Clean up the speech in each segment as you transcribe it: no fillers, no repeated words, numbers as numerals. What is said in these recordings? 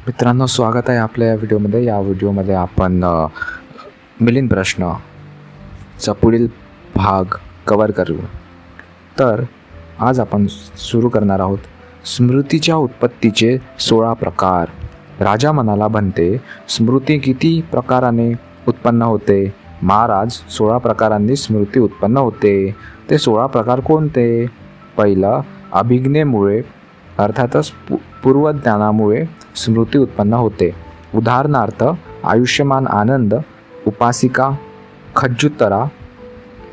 मित्रांनो, स्वागत आहे आपल्या या व्हिडिओमध्ये. या व्हिडिओमध्ये आपण मिलिंद प्रश्नचा पुढील भाग कवर करू. तर आज आपण सुरू करणार आहोत स्मृतीच्या उत्पत्तीचे 16 प्रकार. राजा मनाला बनते, स्मृती किती प्रकाराने उत्पन्न होते? महाराज, 16 प्रकारांनी स्मृती उत्पन्न होते. ते 16 प्रकार कोणते? पहिलं, अभिज्ञेमुळे अर्थातच पूर्वज्ञानामुळे स्मृती उत्पन्न होते. उदाहरणार्थ, आयुष्यमान आनंद, उपासिका, खज्जुतरा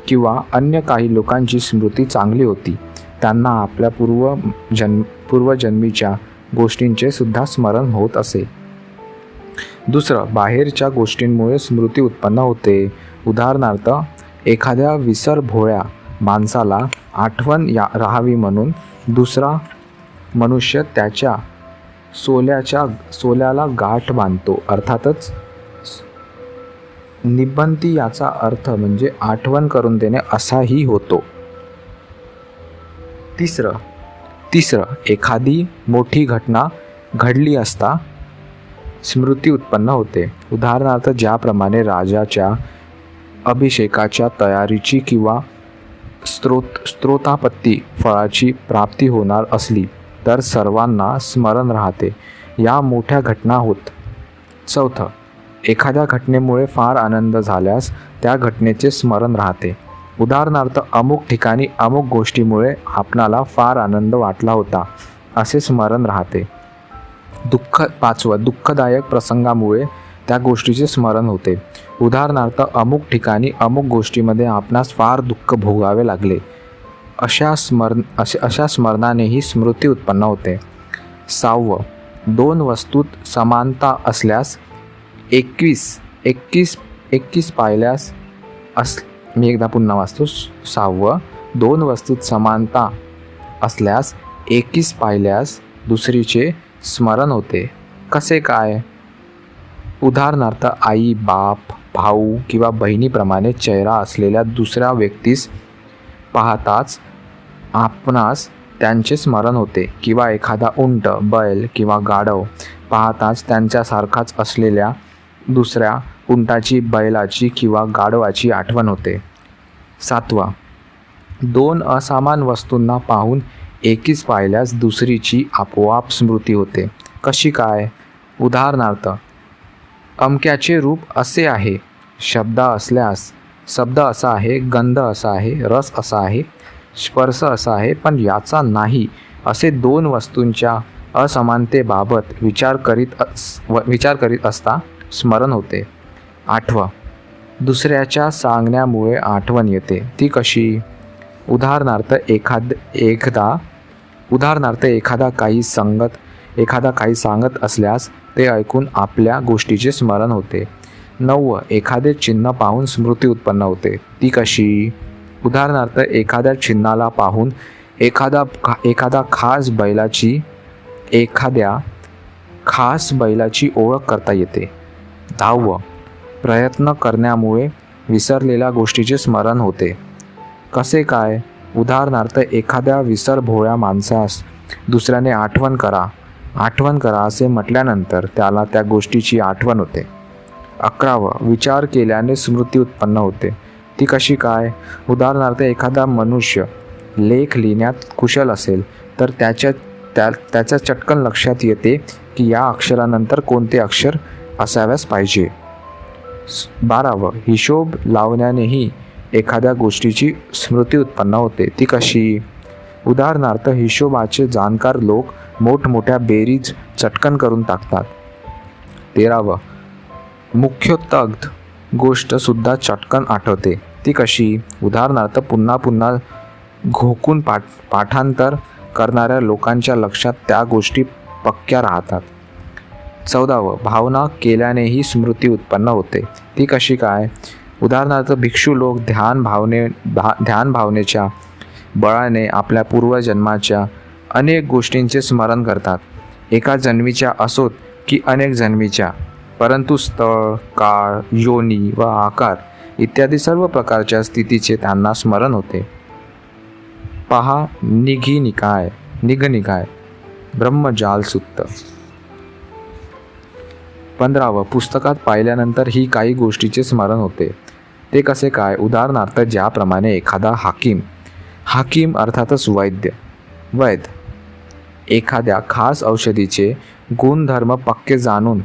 किंवा अन्य काही लोकांची स्मृती चांगली होती. त्यांना आपल्या पूर्वजन्मीच्या गोष्टींचे सुद्धा स्मरण होत असे. दुसरं, बाहेरच्या गोष्टींमुळे स्मृती उत्पन्न होते. उदाहरणार्थ, एखाद्या विसरभोळ्या माणसाला आठवण राहावी म्हणून दुसरा मनुष्य त्याच्या सोल्याला गाठ बांधतो. अर्थातच निबंधी याचा अर्थ म्हणजे आठवण करून देणे असाही होतो. तिसरं, एखादी मोठी घटना घडली असता स्मृती उत्पन्न होते. उदाहरणार्थ, ज्याप्रमाणे राजाच्या अभिषेकाच्या तयारीची किंवा स्त्रोतापत्ती फळाची प्राप्ती होणार असली तर सर्वांना स्मरण राहते. या मोठ्या घटना होत. चौथं, एखाद्या घटनेमुळे फार आनंद झाल्यास त्या घटनेचे स्मरण राहते. उदाहरणार्थ, अमुक ठिकाणी अमुक गोष्टीमुळे आपणाला फार आनंद वाटला होता असे स्मरण राहते. पाचवं, दुःखदायक प्रसंगामुळे त्या गोष्टीचे स्मरण होते. उदाहरणार्थ, अमुक ठिकाणी अमुक गोष्टीमध्ये आपणास फार दुःख भोगावे लागले. अशा स्मरणानेही स्मृती उत्पन्न होते. सहावं, दोन वस्तूत समानता असल्यास 21 पाहिल्यास मी एकदा पुन्हा वाचतो. 6, दोन वस्तूत समानता असल्यास 21 पाहिल्यास दुसरीचे स्मरण होते. कसे काय? उदाहरणार्थ, आई, बाप, भाऊ किंवा बहिणीप्रमाणे चेहरा असलेल्या दुसऱ्या व्यक्तीस पाहताच आपणास त्यांचे स्मरण होते. किंवा एखादा उंट, बैल किंवा गाढव पाहताच त्यांच्यासारखाच असलेल्या दुसऱ्या उंटाची, बैलाची किंवा गाढवाची आठवण होते. 7, दोन असमान वस्तूंना पाहून 21 पाहिल्यास दुसरीची आपोआप स्मृती होते. कशी काय? उदाहरणार्थ, अमक्याचे रूप असे आहे, शब्द असा आहे, गंध असा आहे, रस असा आहे, स्पर्श असा आहे, पण याचा नाही असे दोन वस्तूंच्या असमानतेबाबत विचार करीत असता स्मरण होते. 8, दुसऱ्याच्या सांगण्यामुळे आठवण येते. ती कशी? उदाहरणार्थ, एखादा काही सांगत असल्यास ते ऐकून आपल्या गोष्टीचे स्मरण होते. 9, एखादे चिन्ह पाहून स्मृती उत्पन्न होते. ती कशी? उदाहरणार्थ, एखाद्या चिन्हाला पाहून एखाद्या खास बैलाची ओळख करता येते. 10, प्रयत्न करण्यामुळे विसरलेल्या गोष्टीचे स्मरण होते. कसे काय? उदाहरणार्थ, एखाद्या विसरभोळ्या माणसास दुसऱ्याने आठवण करा असे म्हटल्यानंतर त्याला त्या गोष्टीची आठवण होते. 11, विचार केल्याने स्मृती उत्पन्न होते. ती कशी काय? उदाहरणार्थ, एखादा मनुष्य लेख लिहिण्यात कुशल असेल तर त्याच्या चटकन लक्षात येते की या अक्षरानंतर कोणते अक्षर असाव्यास पाहिजे. 12, हिशोब लावण्यानेही एखाद्या गोष्टीची स्मृती उत्पन्न होते. ती कशी? उदाहरणार्थ, हिशोबाचे जाणकार लोक मोठमोठ्या बेरीज चटकन करून टाकतात. 13, मुख्योद्गत गोष्टसुद्धा चटकन आठवते. ती कशी? उदाहरणार्थ, पुन्हा घोकून पाठांतर करणाऱ्या लोकांच्या लक्षात त्या गोष्टी पक्क्या राहतात. 14, भावना केल्यानेही स्मृती उत्पन्न होते. ती कशी काय? उदाहरणार्थ, भिक्षू लोक ध्यान भावनेच्या बळाने आपल्या पूर्वजन्माच्या अनेक गोष्टींचे स्मरण करतात. एका जन्मीच्या असोत की अनेक जन्मीच्या, परंतु स्थळ, काळ, योनी व आकार इत्यादी सर्व प्रकारच्या स्थितीचे त्यांना स्मरण होते. पहा निघ निकाय ब्रह्मजाल सुत्त. 15. पुस्तकात पाहिल्यानंतर ही काही गोष्टीचे स्मरण होते. ते कसे काय? उदाहरणार्थ ज्याप्रमाणे एखादा हाकीम अर्थातच वैद्य एखाद्या खास औषधीचे गुणधर्म पक्के जाणून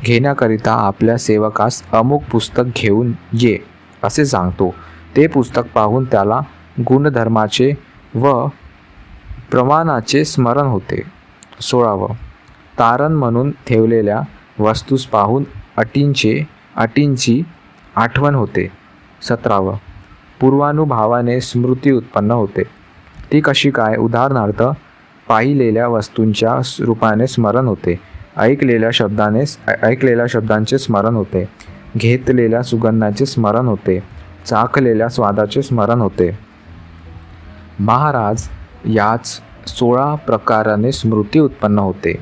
घेण्याकरिता आपल्या सेवकास अमुक पुस्तक घेऊन ये असे सांगतो. ते पुस्तक पाहून त्याला गुणधर्माचे व प्रमाणाचे स्मरण होते. 16. तारण म्हणून ठेवलेल्या वस्तूस पाहून अटींची आठवण होते. 17. पूर्वानुभावाने स्मृती उत्पन्न होते. ती कशी काय? उदाहरणार्थ पाहिलेल्या वस्तूंच्या रूपाने स्मरण होते. ऐकलेल्या शब्दांचे स्मरण होते. घेतलेल्या सुगंधाचे स्मरण होते. चाखलेल्या स्वादाचे स्मरण होते. महाराज, याच 16 प्रकाराने स्मृती उत्पन्न होते.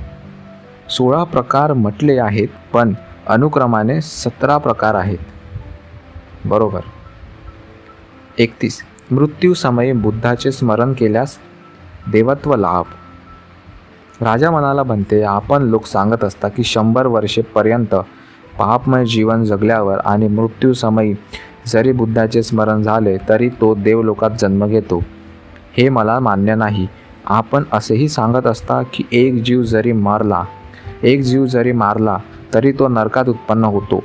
16 प्रकार म्हटले आहेत, पण अनुक्रमाने 17 प्रकार आहेत. बरोबर. 31. मृत्यूसमयी बुद्धाचे स्मरण केल्यास देवत्व लाभ. राजा म्हणाला, बनते, आपण लोक सांगत असता की 100 वर्षेपर्यंत पापमय जीवन जगल्यावर आणि मृत्यूसमयी जरी बुद्धाचे स्मरण झाले तरी तो देवलोकात जन्म घेतो. हे मला मान्य नाही. आपण असेही सांगत असता की एक जीव जरी मारला तरी तो नरकात उत्पन्न होतो.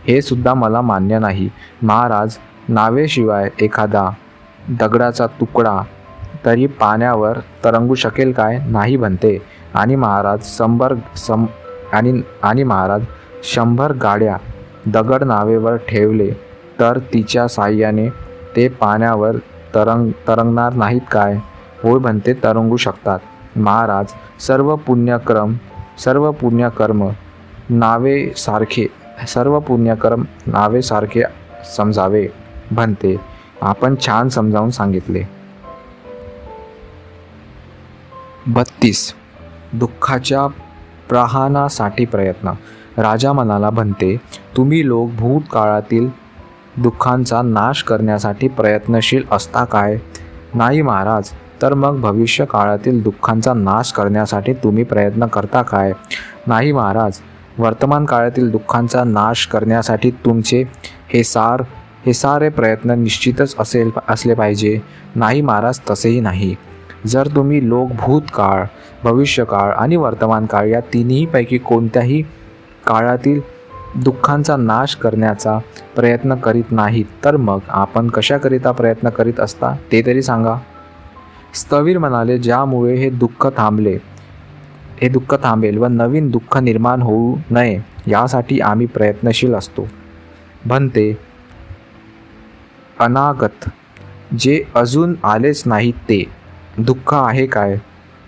हे सुद्धा मला मान्य नाही. महाराज, नावेशिवाय एखादा दगडाचा तुकडा तरी पाण्यावर तरंगू शकेल काय? नाही बनते. आणि महाराज 100 गाड्या दगड नावेवर ठेवले तर तिच्या साहाय्याने ते पाण्यावर तरंगणार नाहीत काय? होय बनते, तरंगू शकतात. महाराज, सर्व पुण्यकर्म नावेसारखे समजावे. बनते, आपण छान समजावून सांगितले. 32. दुःखाच्या प्रहाणासाठी प्रयत्न. राजा म्हणाला, बनते, तुम्ही लोक भूतकाळातील दुःखांचा नाश करण्यासाठी प्रयत्नशील असता काय? नाही महाराज. तर मग भविष्य काळातील दुःखांचा नाश करण्यासाठी तुम्ही प्रयत्न करता काय? नाही महाराज. वर्तमान काळातील दुःखांचा नाश करण्यासाठी तुमचे हे सारे प्रयत्न निश्चितच असले पाहिजे. नाही महाराज, तसेही नाही. जर तुम्ही लोक भूतकाळ, भविष्यकाळ आणि वर्तमान काळ या तिन्हीपैकी कोणत्याही काळातील दुःखांचा नाश करण्याचा प्रयत्न करीत नाहीत तर मग आपण कशाकरिता प्रयत्न करीत असता ते तरी सांगा. स्थवीर म्हणाले, ज्यामुळे हे दुःख थांबेल व नवीन दुःख निर्माण होऊ नये यासाठी आम्ही प्रयत्नशील असतो. बनते, अनागत, जे अजून आलेच नाही ते दुःख आहे काय?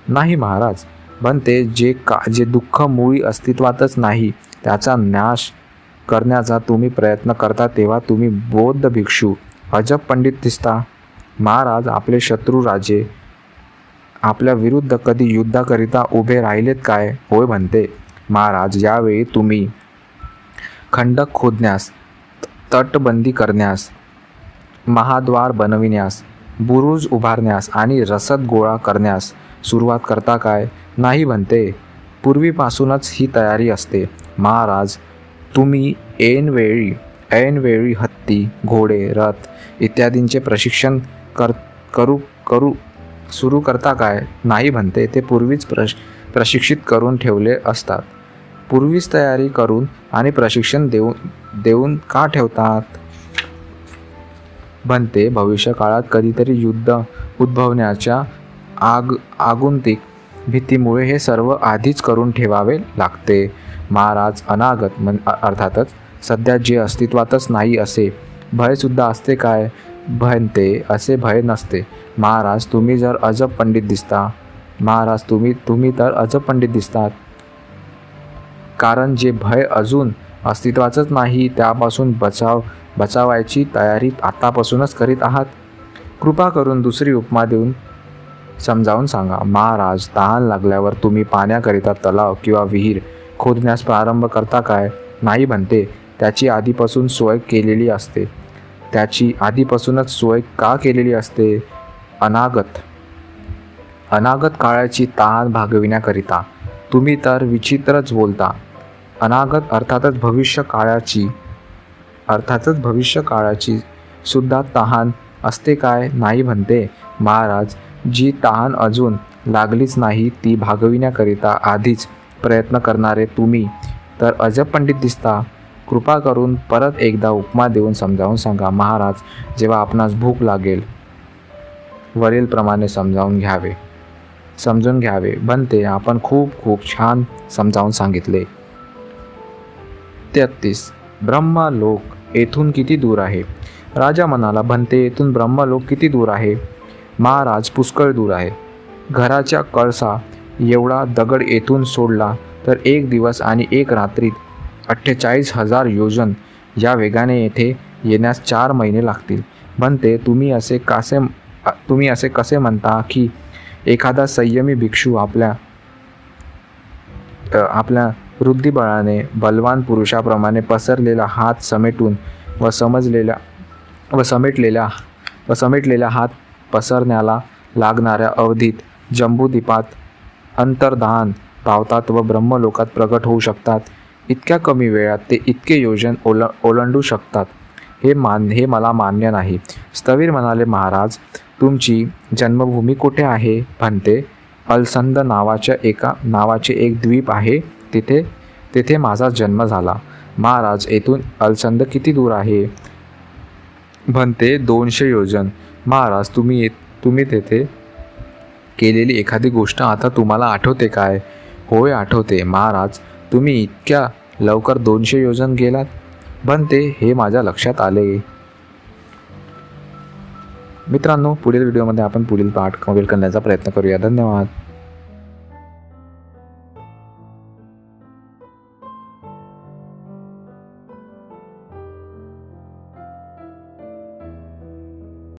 नाही महाराज. बनते, जे दुःख मुळी अस्तित्वातच नाही त्याचा नाश करण्याचा तुम्ही प्रयत्न करता तेव्हा तुम्ही बौद्ध भिक्षू अजब पंडित दिसता. महाराज, आपले शत्रू राजे आपल्या विरुद्ध कधी युद्धाकरिता उभे राहिलेत काय? होय बनते. महाराज, यावेळी तुम्ही खंडक खोदण्यास, तटबंदी करण्यास, महाद्वार बनविण्यास, बुरुज उभारण्यास आणि रसद गोळा करण्यास सुरुवात करता काय? नाही बनते. पूर्वीपासूनच ही तयारी असते. महाराज, तुम्ही ऐनवेळी हत्ती, घोडे, रथ इत्यादींचे प्रशिक्षण सुरू करता काय? नाही बनते. ते पूर्वीच प्रशिक्षित करून ठेवले असतात. पूर्वीच तयारी करून आणि प्रशिक्षण देऊन का ठेवतात? बनते, भविष्य काळात कधीतरी युद्ध उद्भवण्याच्या आगुंतिक भीतीमुळे हे सर्व आधीच करून ठेवावे लागते. महाराज, अनागत अर्थातच सध्या जे अस्तित्वातच नाही असे भयसुद्धा असते काय? बनते, असे भय नसते. महाराज, तुम्ही जर अजब पंडित दिसता. महाराज, तुम्ही तर अजब पंडित दिसतात. कारण जे भय अजून अस्तित्वाचंच नाही त्यापासून बचावायची तयारी आतापासूनच करीत आहात. कृपा करून दुसरी उपमा देऊन समजावून सांगा. महाराज, तहान लागल्यावर तुम्ही पाण्याकरिता तलाव किंवा विहीर खोदण्यास प्रारंभ करता काय? नाही बनते. त्याची आधीपासून सोय केलेली असते. त्याची आधीपासूनच सोय का केलेली असते? अनागत काळाची तहान भागविण्याकरिता. तुम्ही तर विचित्रच बोलता. अनागत अर्थातच भविष्य काळाची सुद्धा तहान असते काय? नाही म्हणते महाराज. जी तहान अजून लागलीच नाही ती भागविण्याकरिता आधीच प्रयत्न करणारे तुम्ही तर अजब पंडित दिसता. कृपा करून परत एकदा उपमा देऊन समजावून सांगा महाराज. जेव्हा आपणास भूक लागेल वरीलप्रमाणे समजून घ्यावे. बनते, आपण खूप खूप छान समजावून सांगितले. 33. ब्रह्मलोक येथून किती दूर आहे? राजा म्हणाला, बनते, येथून ब्रह्मलोक किती दूर आहे? महाराज, पुष्कळ दूर आहे. घराच्या कळसा एवढा दगड येथून सोडला तर 1 दिवस आणि 1 रात्रीत 48,000 योजन या वेगाने येथे येण्यास 4 महिने लागतील. बनते, तुम्ही असे कसे म्हणता की एखादा संयमी भिक्षू आपल्या वृद्धिबळाने बलवान पुरुषाप्रमाणे पसरलेला हात समेटून व समेटलेला हात पसरण्याला लागणाऱ्या अवधीत जम्बूद्वीपात अंतर्धान पावतात व ब्रह्मलोकात प्रगट होऊ शकतात. इतक्या कमी वेळात ते इतके योजन ओलांडू शकतात हे मला मान्य नाही. स्थवीर म्हणाले, महाराज, तुमची जन्मभूमी कुठे आहे? म्हणते, अलसंद नावाचे एक द्वीप आहे, तेथे माझा जन्म झाला. महाराज, येथून अलसंद किती दूर आहे? म्हणते, 200 योजन. महाराज, तुम्ही तेथे केलेली एखादी गोष्ट आता तुम्हाला आठवते काय? होय, आठवते. महाराज, तुम्ही इतक्या लवकर 200 योजन गेलात? बनते, हे माझ्या लक्षात आले. मित्रांनो, पुढील व्हिडिओमध्ये आपण पुढील पाठ कव्हर करण्याचा प्रयत्न करूया. धन्यवाद.